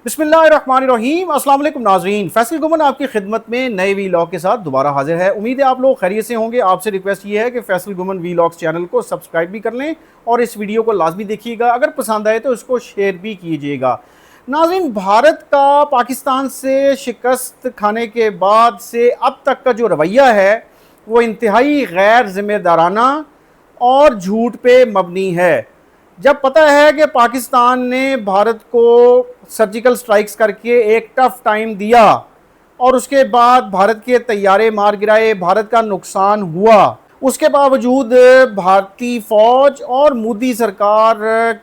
बिस्मिल्लाहिर्रहमानिर्रहीम। अस्सलाम वालेकुम नाज़रीन, फैसल गुमन आपकी खिदमत में नए वीलॉग के साथ दोबारा हाजिर है। उम्मीद है आप लोग खैरियत से होंगे। आपसे रिक्वेस्ट ये है कि फैसल गुमन वीलॉग्स चैनल को सब्सक्राइब भी कर लें और इस वीडियो को लाजमी देखिएगा। अगर पसंद आए तो इसको शेयर भी कीजिएगा। नाज़रीन, भारत का पाकिस्तान से शिकस्त खाने के बाद से अब तक का जो रवैया है वो इंतहाई गैर ज़िम्मेदाराना और झूठ पे मबनी है। जब पता है कि पाकिस्तान ने भारत को सर्जिकल स्ट्राइक्स करके एक टफ टाइम दिया और उसके बाद भारत के तैयारे मार गिराए, भारत का नुकसान हुआ, उसके बावजूद भारतीय फौज और मोदी सरकार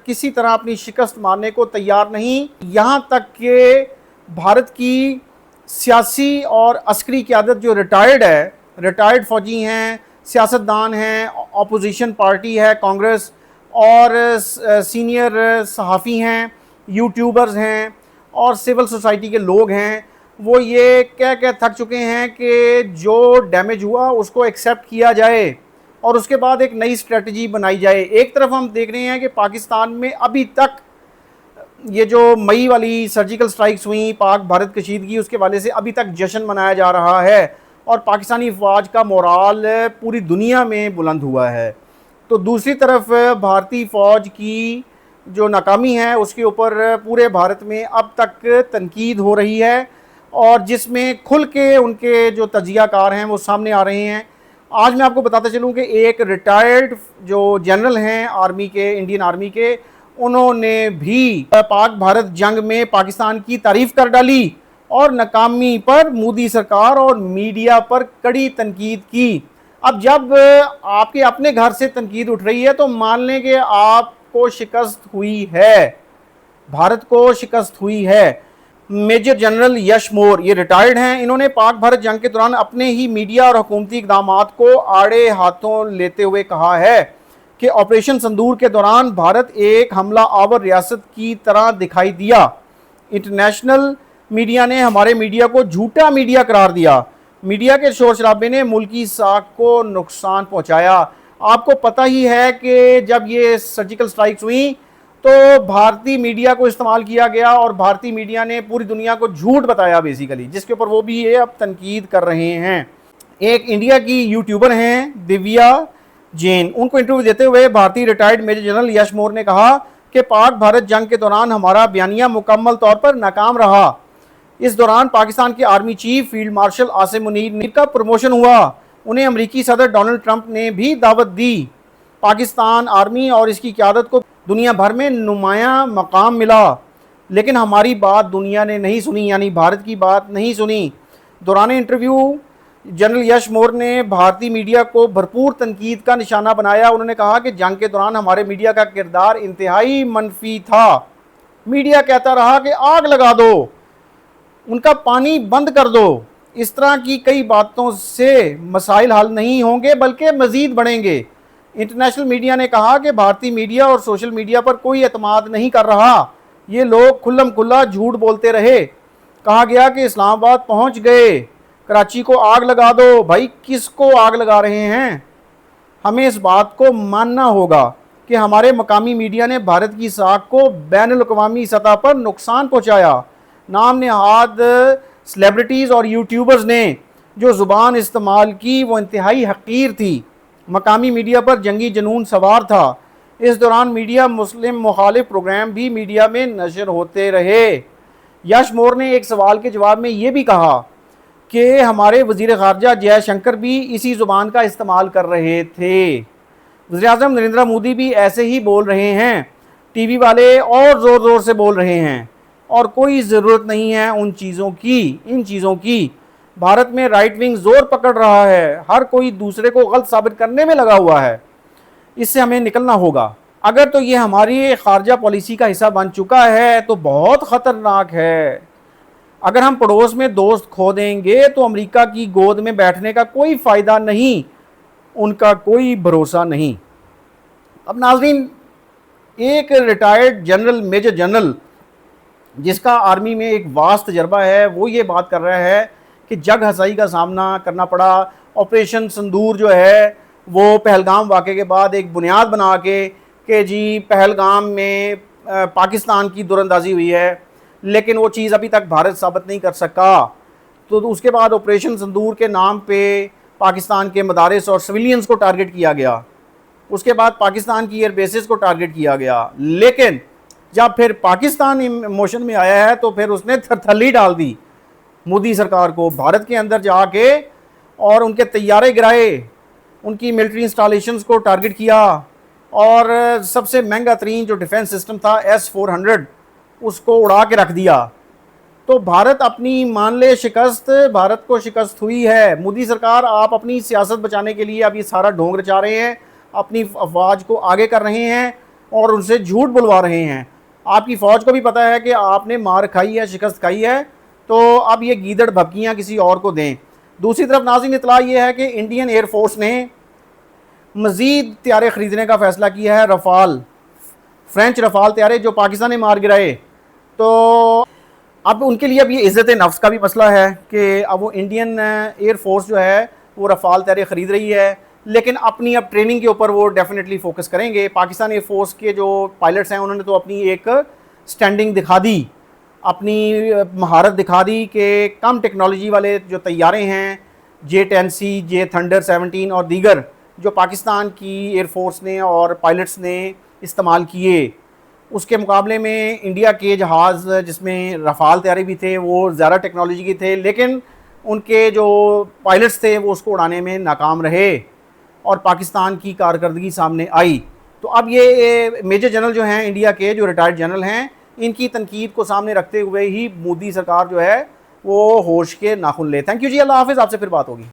किसी तरह अपनी शिकस्त मारने को तैयार नहीं। यहाँ तक कि भारत की सियासी और अस्करी क़यादत जो रिटायर्ड फ़ौजी हैं, सियासतदान हैं, अपोजिशन पार्टी है कांग्रेस, और सीनियर सहाफ़ी हैं, यूट्यूबर्स हैं और सिविल सोसाइटी के लोग हैं, वो ये कह के थक चुके हैं कि जो डैमेज हुआ उसको एक्सेप्ट किया जाए और उसके बाद एक नई स्ट्रेटजी बनाई जाए। एक तरफ हम देख रहे हैं कि पाकिस्तान में अभी तक ये जो मई वाली सर्जिकल स्ट्राइक्स हुई, पाक भारत कशीदगी, उसके वाले से अभी तक जश्न मनाया जा रहा है और पाकिस्तानी फ़ौज का मोराल पूरी दुनिया में बुलंद हुआ है। तो दूसरी तरफ भारतीय फ़ौज की जो नाकामी है उसके ऊपर पूरे भारत में अब तक तनकीद हो रही है और जिसमें खुल के उनके जो तजियाकार हैं वो सामने आ रहे हैं। आज मैं आपको बताता चलूं कि एक रिटायर्ड जो जनरल हैं आर्मी के, इंडियन आर्मी के, उन्होंने भी पाक भारत जंग में पाकिस्तान की तारीफ़ कर डाली और नाकामी पर मोदी सरकार और मीडिया पर कड़ी तनकीद की। अब जब आपके अपने घर से तनकीद उठ रही है तो मान लें कि आपको शिकस्त हुई है, भारत को शिकस्त हुई है। मेजर जनरल यश मोर, ये रिटायर्ड हैं, इन्होंने पाक भारत जंग के दौरान अपने ही मीडिया और हुकूमती इक़दामात को आड़े हाथों लेते हुए कहा है कि ऑपरेशन संदूर के दौरान भारत एक हमला आवर रियासत की तरह दिखाई दिया। इंटरनेशनल मीडिया ने हमारे मीडिया को झूठा मीडिया करार दिया। मीडिया के शोर शराबे ने मुल्की साख को नुकसान पहुंचाया। आपको पता ही है कि जब ये सर्जिकल स्ट्राइक्स हुई तो भारतीय मीडिया को इस्तेमाल किया गया और भारतीय मीडिया ने पूरी दुनिया को झूठ बताया बेसिकली, जिसके ऊपर वो भी ये अब तनकीद कर रहे हैं। एक इंडिया की यूट्यूबर हैं दिव्या जैन, उनको इंटरव्यू देते हुए भारतीय रिटायर्ड मेजर जनरल यश मोर ने कहा कि पाक भारत जंग के दौरान हमारा बयानिया मुकम्मल तौर पर नाकाम रहा। इस दौरान पाकिस्तान के army chief field marshal Asim Munir का प्रमोशन हुआ। उन्हें अमेरिकी सदर डोनाल्ड ट्रंप ने भी दावत दी। पाकिस्तान आर्मी और इसकी क़यादत को दुनिया भर में नुमायां मकाम मिला, लेकिन हमारी बात दुनिया ने नहीं सुनी, यानी भारत की बात नहीं सुनी। दौरान इंटरव्यू जनरल यश मोर ने भारतीय मीडिया को भरपूर तनकीद का निशाना बनाया। उन्होंने कहा कि जंग के दौरान हमारे मीडिया का किरदार इंतहाई मनफी था। मीडिया कहता रहा कि आग लगा दो, उनका पानी बंद कर दो। इस तरह की कई बातों से मसाइल हल नहीं होंगे बल्कि मज़ीद बढ़ेंगे। इंटरनेशनल मीडिया ने कहा कि भारतीय मीडिया और सोशल मीडिया पर कोई एतमाद नहीं कर रहा, ये लोग खुल्लम खुल्ला झूठ बोलते रहे। कहा गया कि इस्लामाबाद पहुंच गए, कराची को आग लगा दो। भाई, किसको आग लगा रहे हैं? हमें इस बात को मानना होगा कि हमारे मकामी मीडिया ने भारत की साख को बैनुल-अक़वामी सतह पर नुकसान पहुँचाया। नाम नहाद सेलिब्रिटीज़ और यूट्यूबर्स ने जो ज़ुबान इस्तेमाल की वो इंतहाई हक़ीर थी। मकामी मीडिया पर जंगी जनून सवार था। इस दौरान मीडिया मुस्लिम मुखालिफ प्रोग्राम भी मीडिया में नशर होते रहे। यश मोर ने एक सवाल के जवाब में ये भी कहा कि हमारे वज़ीर ख़ारजा जयशंकर भी इसी ज़ुबान का इस्तेमाल कर रहे थे। वज़ीर-ए-आज़म नरेंद्र मोदी भी ऐसे ही बोल रहे हैं। टीवी वाले और ज़ोर ज़ोर से बोल रहे हैं और कोई ज़रूरत नहीं है इन चीज़ों की। भारत में राइट विंग ज़ोर पकड़ रहा है, हर कोई दूसरे को गलत साबित करने में लगा हुआ है। इससे हमें निकलना होगा। अगर तो ये हमारी खारजा पॉलिसी का हिस्सा बन चुका है तो बहुत ख़तरनाक है। अगर हम पड़ोस में दोस्त खो देंगे तो अमेरिका की गोद में बैठने का कोई फ़ायदा नहीं, उनका कोई भरोसा नहीं। अब नाज़रीन, एक रिटायर्ड जनरल, मेजर जनरल, जिसका आर्मी में एक वास्ट तजर्बा है, वो ये बात कर रहा है कि जग हसाई का सामना करना पड़ा। ऑपरेशन संदूर जो है वो पहलगाम वाक़े के बाद एक बुनियाद बना के कि जी पहलगाम में पाकिस्तान की दूरंदाजी हुई है, لیکن وہ چیز ابھی تک بھارت ثابت نہیں کر سکا. تو اس کے بعد آپریشن سندور کے نام پہ پاکستان کے مدارس اور سویلینز کو ٹارگٹ کیا گیا. اس کے بعد پاکستان کی ایئر بیسز کو ٹارگٹ کیا گیا. لیکن جب پھر پاکستان موشن میں آیا ہے تو پھر اس نے تھرتھلی ڈال دی مودی سرکار کو, بھارت کے اندر جا کے اور ان کے طیارے گرائے, ان کی ملٹری انسٹالیشنز کو ٹارگٹ کیا, اور سب سے مہنگا ترین جو ڈیفنس سسٹم تھا S-400 اس کو اڑا کے رکھ دیا. تو بھارت اپنی مان لے شکست, بھارت کو شکست ہوئی ہے. مودی سرکار آپ اپنی سیاست بچانے کے لیے اب یہ سارا ڈھونگ رچا رہے ہیں, اپنی افواج کو آگے کر رہے ہیں اور ان سے جھوٹ بلوا رہے ہیں. آپ کی فوج کو بھی پتہ ہے کہ آپ نے مار کھائی ہے, شکست کھائی ہے, تو اب یہ گیدڑ بھبکیاں کسی اور کو دیں. دوسری طرف ناظرین اطلاع یہ ہے کہ انڈین ایئر فورس نے مزید طیارے خریدنے کا فیصلہ کیا ہے. رفال, فرینچ رفال طیارے جو پاکستان نے مار گرائے. تو اب ان کے لیے اب یہ عزت نفس کا بھی مسئلہ ہے کہ اب وہ انڈین ایئر فورس جو ہے وہ رفال طیارے خرید رہی ہے, لیکن اپنی اب ٹریننگ کے اوپر وہ ڈیفینیٹلی فوکس کریں گے. پاکستان ایئر فورس کے جو پائلٹس ہیں انہوں نے تو اپنی ایک سٹینڈنگ دکھا دی, اپنی مہارت دکھا دی کہ کم ٹیکنالوجی والے جو طیارے ہیں J-10C, J Thunder 17 اور دیگر جو پاکستان کی ایئر فورس نے اور پائلٹس نے استعمال کیے, اس کے مقابلے میں انڈیا کے جہاز جس میں رفال طیارے بھی تھے وہ زیادہ ٹیکنالوجی کے تھے, لیکن ان کے جو پائلٹس تھے وہ اس کو اڑانے میں ناکام رہے اور پاکستان کی کارکردگی سامنے آئی. تو اب یہ میجر جنرل جو ہیں انڈیا کے, جو ریٹائرڈ جنرل ہیں, ان کی تنقید کو سامنے رکھتے ہوئے ہی مودی سرکار جو ہے وہ ہوش کے ناخن لے. تھینک یو جی, اللہ حافظ, آپ سے پھر بات ہوگی.